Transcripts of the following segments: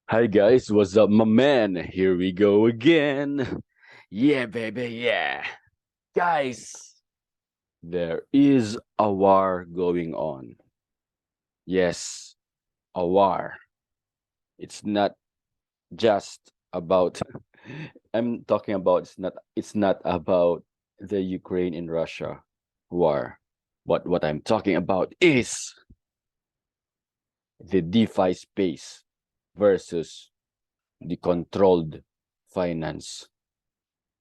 Hi guys, what's up, my man? Here we go again. Yeah, baby, yeah. Guys, there is a war going on. Yes, a war. It's not just about I'm talking about it's not about the Ukraine and Russia war. But what I'm talking about is the DeFi space versus the controlled finance.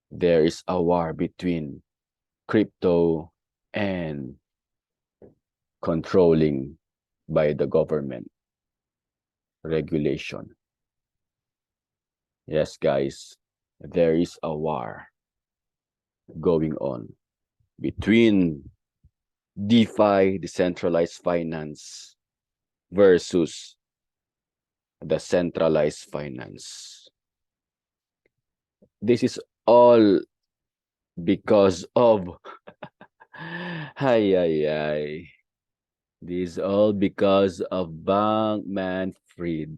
There is a war between crypto and controlling by the government regulation. Yes, guys, there is a war going on between DeFi, decentralized finance, versus the centralized finance. This is all because of hi hi hi. This is all because of Bankman Fried.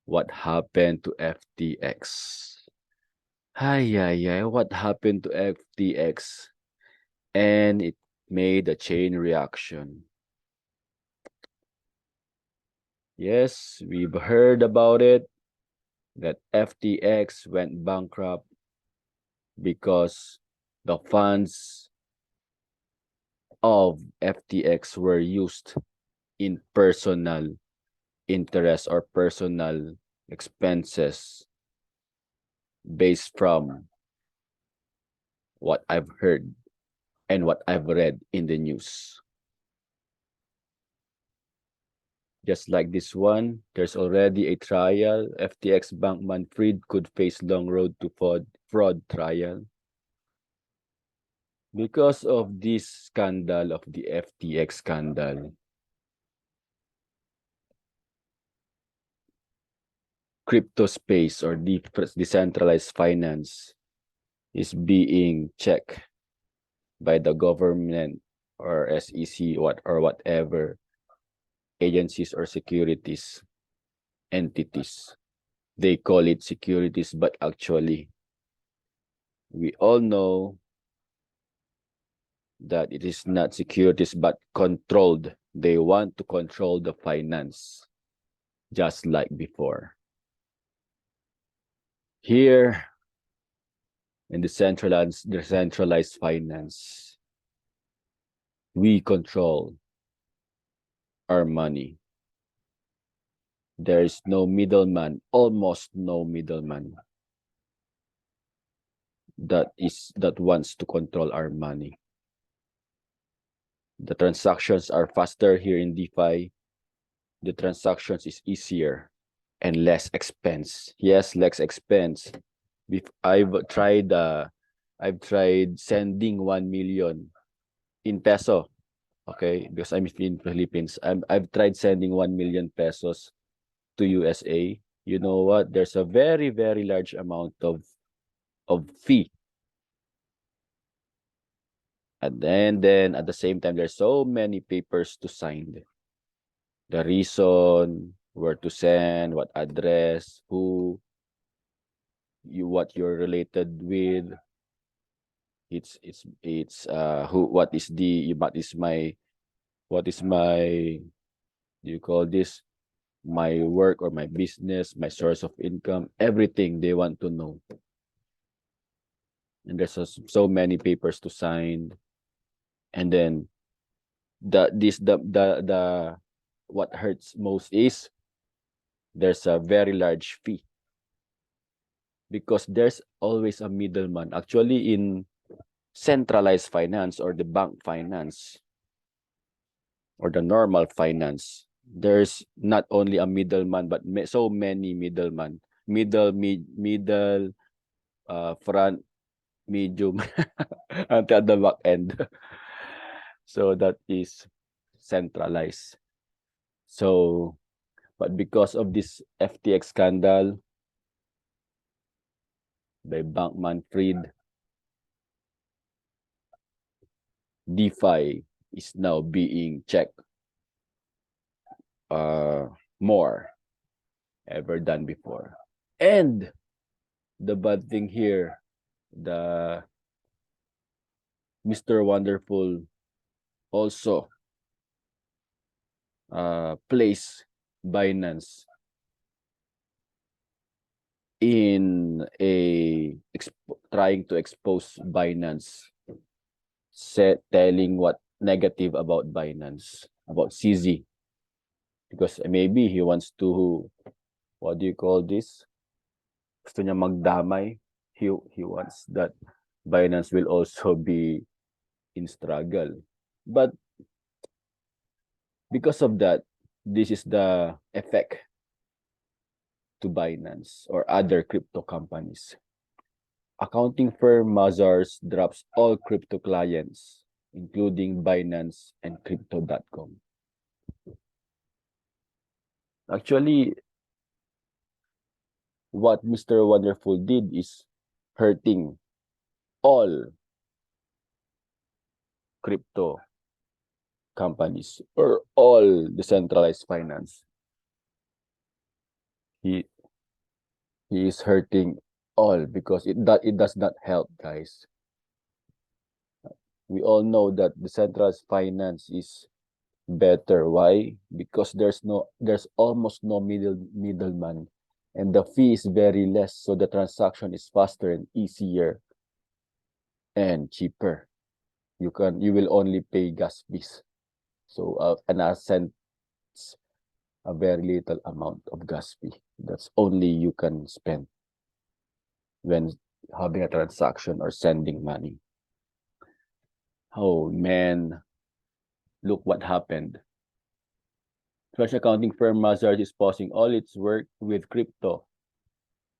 What happened to FTX? Ay, ay, ay, what happened to FTX? And it made a chain reaction. Yes, we've heard about it, that FTX went bankrupt because the funds of FTX were used in personal interest or personal expenses based from what I've heard and what I've read in the news. Just like this one, there's already a trial. FTX Bankman Fried could face long road to fraud trial. Because of this scandal of the FTX scandal, crypto space or decentralized finance is being checked by the government or SEC or whatever agencies or securities entities. They call it securities, but actually, we all know that it is not securities but controlled. They want to control the finance just like before. Here in the decentralized finance, we control our money. There is no middleman, almost no middleman that wants to control our money. The transactions are faster here in DeFi. The transactions is easier and less expense. Yes, less expense. I've tried sending 1 million in peso. Okay, because I'm in Philippines. I've tried sending 1 million pesos to USA. You know what? There's a very, very large amount of fee. And then at the same time, there's so many papers to sign. The reason, where to send, what address, what you're related with. It's who what is the what is my do you call this, my work or my business, my source of income, everything they want to know. And there's so many papers to sign. And then the what hurts most is there's a very large fee because there's always a middleman. Actually, in centralized finance or the bank finance or the normal finance, there's not only a middleman but so many middleman, middle, front, medium, until the back end. So that is centralized. So, but because of this FTX scandal by Bankman Fried, DeFi is now being checked more. ever done before. And the bad thing here, the Mr. Wonderful also place Binance in trying to expose Binance, telling what negative about Binance, about CZ, because maybe he wants to, what do you call this? Gusto niya magdamay. He wants that Binance will also be in struggle. But because of that, this is the effect to Binance or other crypto companies. Accounting firm Mazars drops all crypto clients, including Binance and Crypto.com. Actually, what Mr. Wonderful did is hurting all crypto companies or all decentralized finance. He is hurting all because it does not help, guys. We all know that decentralized finance is better. Why? Because there's almost no middleman, and the fee is very less, so the transaction is faster and easier and cheaper. You will only pay gas fees, so an ascent a very little amount of gas fee. That's only you can spend when having a transaction or sending money. Oh man, look what happened. Fresh accounting firm Mazars is pausing all its work with crypto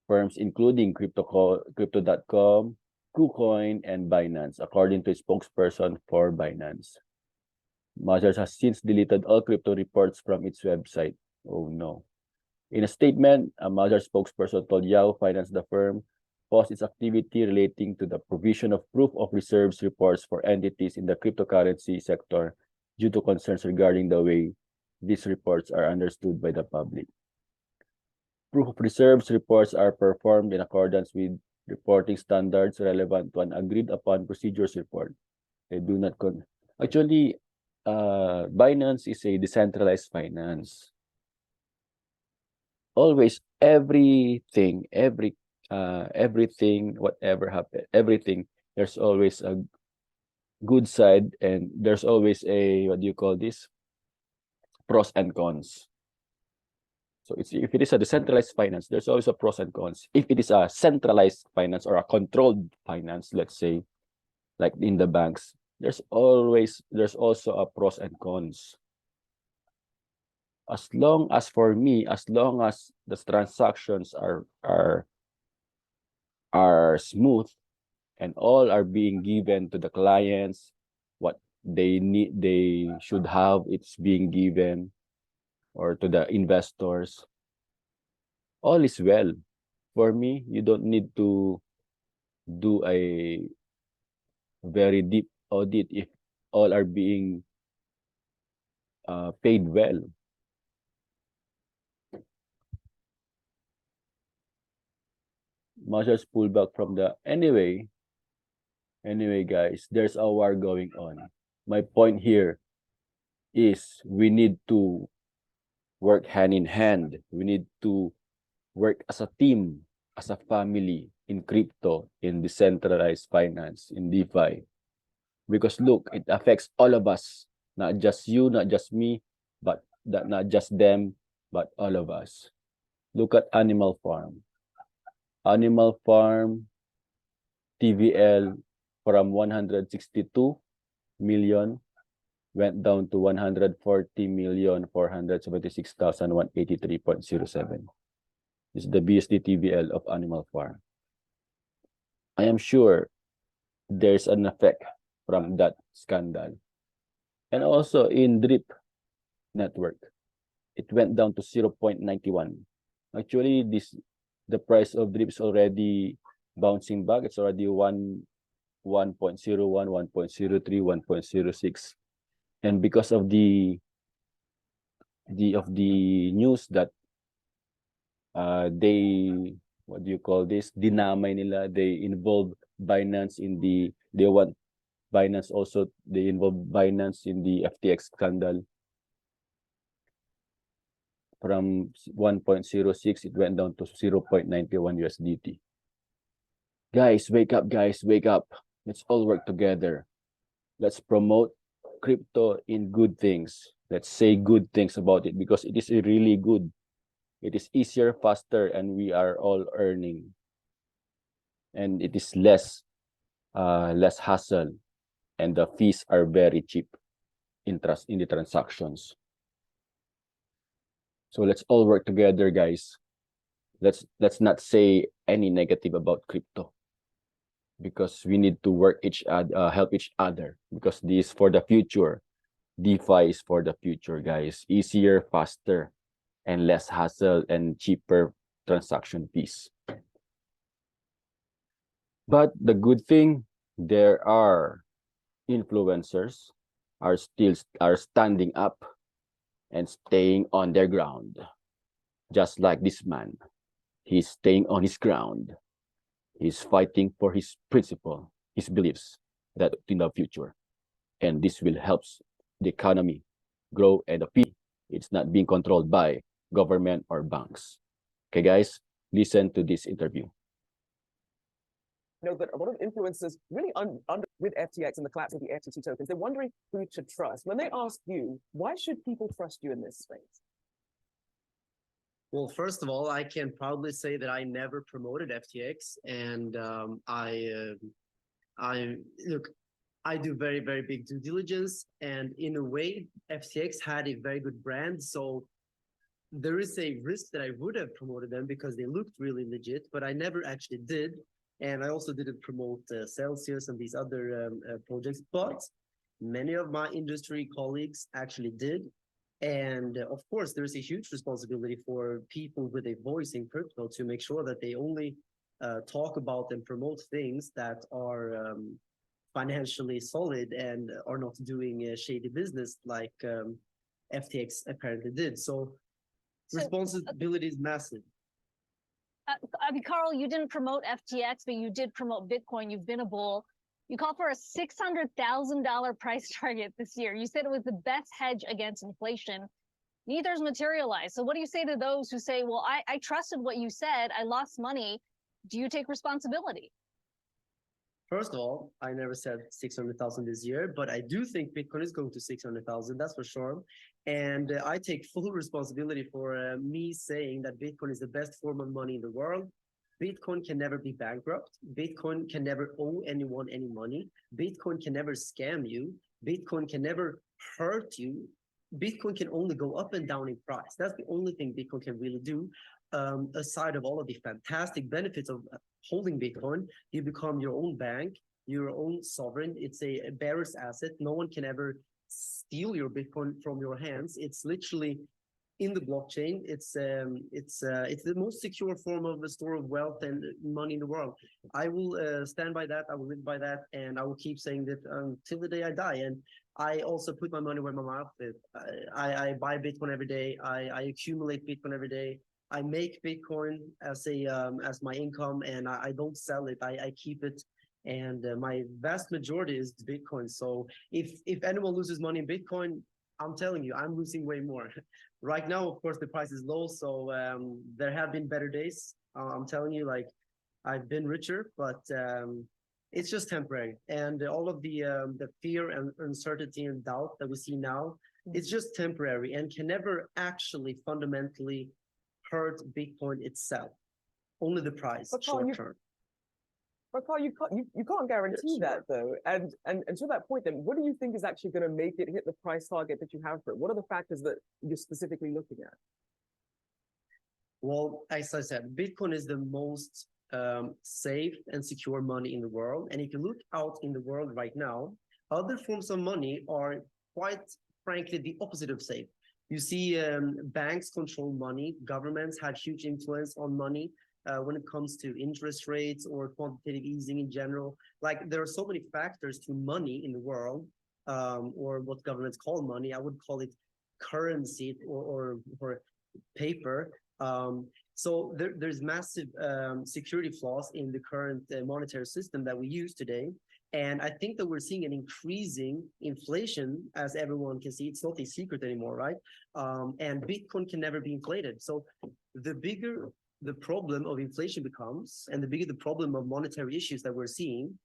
firms, including Crypto.com, KuCoin, and Binance, according to a spokesperson for Binance. Mazars has since deleted all crypto reports from its website. Oh no. In a statement, a Mazars spokesperson told Yahoo Finance the firm paused its activity relating to the provision of proof of reserves reports for entities in the cryptocurrency sector due to concerns regarding the way these reports are understood by the public. Proof of reserves reports are performed in accordance with reporting standards relevant to an agreed-upon procedures report. They do not Actually, Binance is a decentralized finance. Always, everything, whatever happened, everything, there's always a good side and there's always a, what do you call this? Pros and cons. So if it is a decentralized finance, there's always a pros and cons. If it is a centralized finance or a controlled finance, let's say, like in the banks, there's also a pros and cons. As long as the transactions are smooth and all are being given to the clients, what they should have, it's being given, or to the investors, all is well. For me, you don't need to do a very deep audit if all are being paid well. Measures pull back from the anyway, guys, there's a war going on. My point here is we need to work hand in hand. We need to work as a team, as a family in crypto, in decentralized finance, in DeFi. Because look, it affects all of us, not just you, not just me, but not just them, but all of us. Look at Animal Farm. Animal Farm TVL from 162 million went down to 140,476,183.07. This is the BSD TVL of Animal Farm. I am sure there's an effect from that scandal. And also in Drip network, it went down to 0.91. Actually, the price of Drip is already bouncing back. It's already 1.01, 1.03, 1.06. And because of the news that They, what do you call this? Dinamay nila. They involve Binance in the, they want Binance also, they involve Binance in the FTX scandal. From 1.06, it went down to 0.91 USDT. Guys, wake up, guys, wake up. Let's all work together. Let's promote crypto in good things. Let's say good things about it because it is really good. It is easier, faster, and we are all earning. And it is less hassle, and the fees are very cheap in the transactions. So let's all work together, guys. Let's not say any negative about crypto because we need to work help each other because this is for the future. DeFi is for the future, guys. Easier, faster, and less hassle and cheaper transaction fees. But the good thing, there are influencers are standing up and staying on their ground. Just like this man. He's staying on his ground. He's fighting for his principle, his beliefs that in the future. And this will help the economy grow and the fee. It's not being controlled by government or banks. Okay, guys, listen to this interview. Know that a lot of influencers really under with FTX and the collapse of the FTT tokens, they're wondering who to trust. When they ask you, why should people trust you in this space? Well, first of all, I can proudly say that I never promoted FTX, and I look, I do very, very big due diligence, and in a way, FTX had a very good brand, so there is a risk that I would have promoted them because they looked really legit, but I never actually did. And I also didn't promote Celsius and these other projects, but many of my industry colleagues actually did. And of course, there's a huge responsibility for people with a voice in crypto to make sure that they only talk about and promote things that are financially solid and are not doing shady business like FTX apparently did. So responsibility is massive. I mean, Carl, you didn't promote FTX, but you did promote Bitcoin. You've been a bull. You called for a $600,000 price target this year. You said it was the best hedge against inflation. Neither's materialized. So what do you say to those who say, well, I trusted what you said, I lost money. Do you take responsibility? First of all, I never said 600,000 this year, but I do think Bitcoin is going to 600,000, that's for sure. And I take full responsibility for me saying that Bitcoin is the best form of money in the world. Bitcoin can never be bankrupt. Bitcoin can never owe anyone any money. Bitcoin can never scam you. Bitcoin can never hurt you. Bitcoin can only go up and down in price. That's the only thing Bitcoin can really do. Aside of all of the fantastic benefits of holding Bitcoin, you become your own bank, your own sovereign. It's a bearer's asset. No one can ever steal your Bitcoin from your hands. It's literally in the blockchain. It's the most secure form of the store of wealth and money in the world. I will stand by that. I will live by that, and I will keep saying that until the day I die. And I also put my money where my mouth is. I buy Bitcoin every day. I accumulate Bitcoin every day. I make Bitcoin as my income, and I don't sell it. I keep it, and my vast majority is Bitcoin. So if anyone loses money in Bitcoin, I'm telling you, I'm losing way more. Right now, of course, the price is low, so there have been better days. I'm telling you, like I've been richer, but it's just temporary. And all of the fear and uncertainty and doubt that we see now, it's just temporary and can never actually fundamentally hurt Bitcoin itself. Only the price, short term. But Carl, you can't guarantee that though. And to that point, then what do you think is actually going to make it hit the price target that you have for it? What are the factors that you're specifically looking at? Well, as I said, Bitcoin is the most safe and secure money in the world. And if you look out in the world right now, other forms of money are quite frankly the opposite of safe. You see banks control money, governments have huge influence on money when it comes to interest rates or quantitative easing in general. Like there are so many factors to money in the world, or what governments call money. I would call it currency or paper. So there's massive security flaws in the current monetary system that we use today. And I think that we're seeing an increasing inflation, as everyone can see. It's not a secret anymore, right? And Bitcoin can never be inflated. So the bigger the problem of inflation becomes, and the bigger the problem of monetary issues that we're seeing,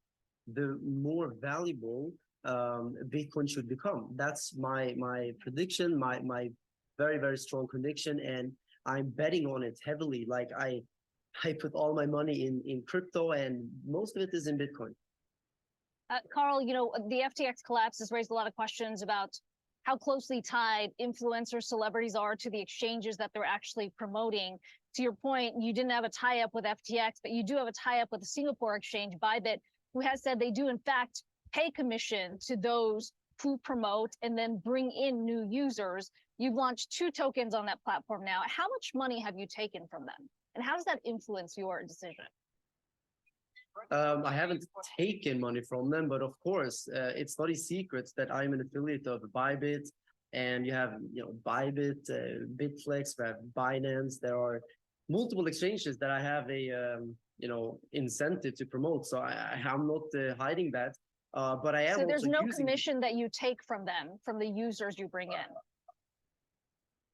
the more valuable Bitcoin should become. That's my prediction, my very, very strong conviction, and I'm betting on it heavily. Like I put all my money in crypto, and most of it is in Bitcoin. Carl, you know, the FTX collapse has raised a lot of questions about how closely tied influencer celebrities are to the exchanges that they're actually promoting. To your point, you didn't have a tie-up with FTX, but you do have a tie-up with the Singapore exchange, Bybit, who has said they do in fact pay commission to those who promote and then bring in new users. You've launched 2 tokens on that platform now. How much money have you taken from them? And how does that influence your decision? I haven't taken money from them, but of course, it's not a secret that I'm an affiliate of Bybit, and you have, Bybit, Bitflex, we have Binance. There are multiple exchanges that I have a, incentive to promote. So I'm not hiding that, but I am. So there's also no commission that you take from them, from the users you bring in.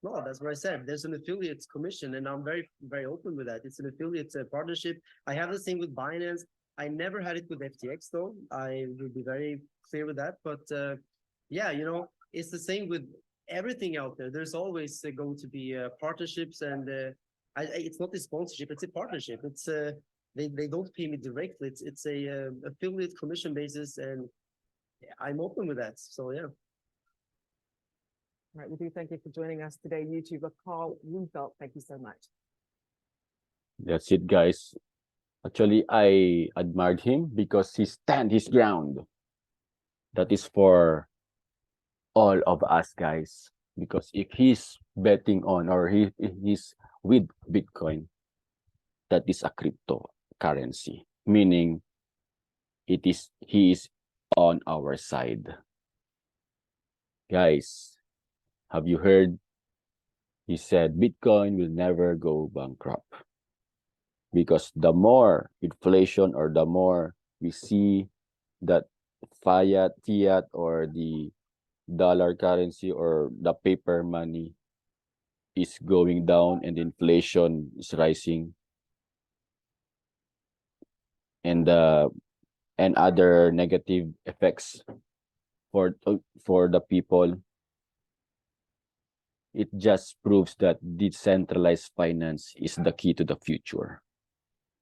No, that's what I said. There's an affiliate commission, and I'm very, very open with that. It's an affiliate partnership. I have the same with Binance. I never had it with FTX, though. I will be very clear with that. But yeah, it's the same with everything out there. There's always going to be partnerships, and it's not a sponsorship; it's a partnership. It's they don't pay me directly. It's a affiliate commission basis, and I'm open with that. So yeah. All right, we do thank you for joining us today, YouTuber Carl Rundfeldt. Thank you so much. That's it, guys. Actually, I admired him because he stand his ground. That is for all of us, guys. Because if he's betting on or he's with Bitcoin, that is a cryptocurrency, meaning he is on our side. Guys, have you heard? He said Bitcoin will never go bankrupt. Because the more inflation or the more we see that fiat or the dollar currency or the paper money is going down and inflation is rising, and other negative effects for the people, it just proves that decentralized finance is the key to the future.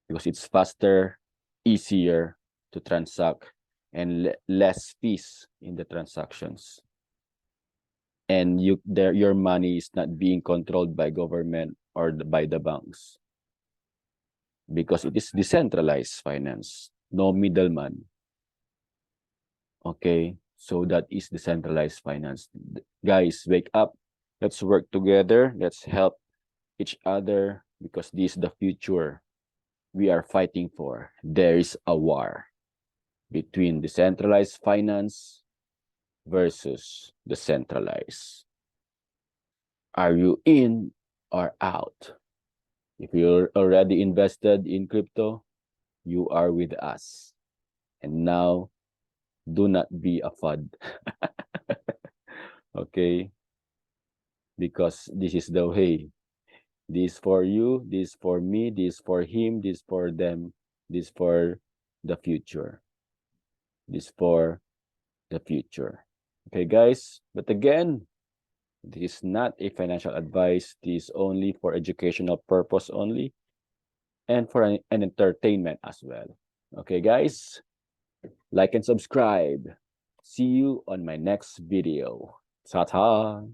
Because it's faster, easier to transact, and less fees in the transactions. And your money is not being controlled by government or by the banks. Because it is decentralized finance, no middleman. Okay, so that is decentralized finance. Guys, wake up. Let's work together. Let's help each other because this is the future we are fighting for. There is a war between decentralized finance versus the centralized. Are you in or out? If you're already invested in crypto, you are with us. And now, do not be a FUD. Okay? Because this is the way. This for you, this for me, this for him, this for them, this for the future. This for the future. Okay, guys? But again, this is not a financial advice. This is only for educational purpose only and for an entertainment as well. Okay, guys? Like and subscribe. See you on my next video. Ta-ta!